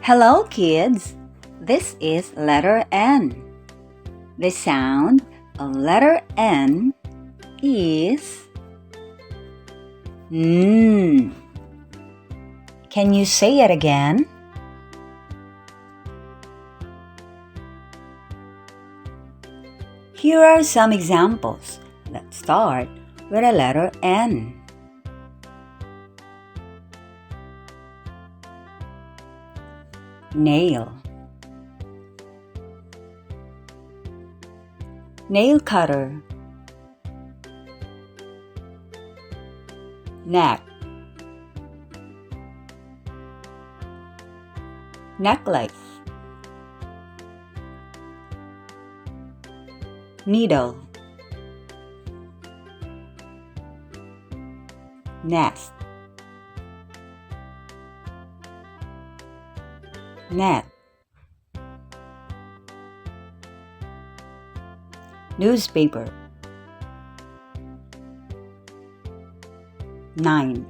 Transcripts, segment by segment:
Hello, kids! This is letter N. The sound of letter N is N. Can you say it again? Here are some examples. Let's start with the letter N. Nail, nail cutter, neck, necklace, needle, nest, net, newspaper, 9,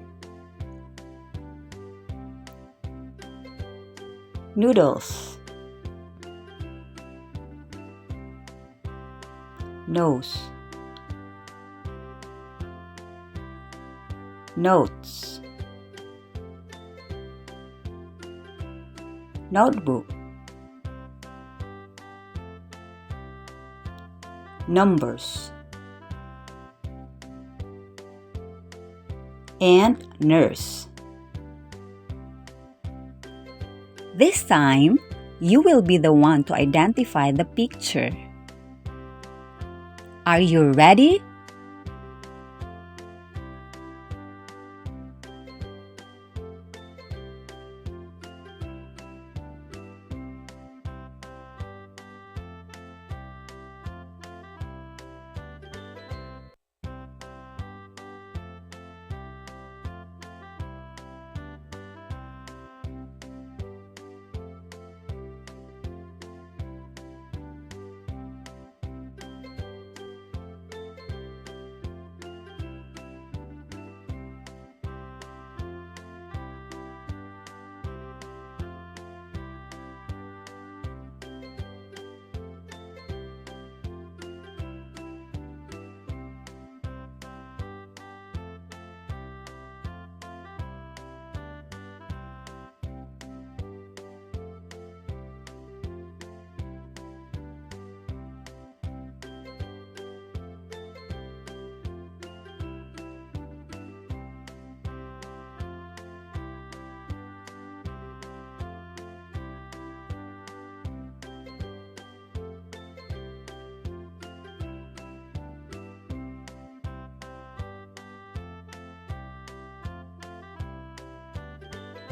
noodles, nose, notes, notebook, numbers, and nurse. This time, you will be the one to identify the picture. Are you ready?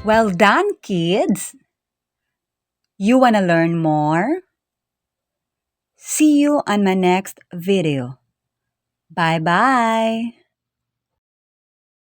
Well done, kids! You wanna learn more? See you on my next video. Bye-bye!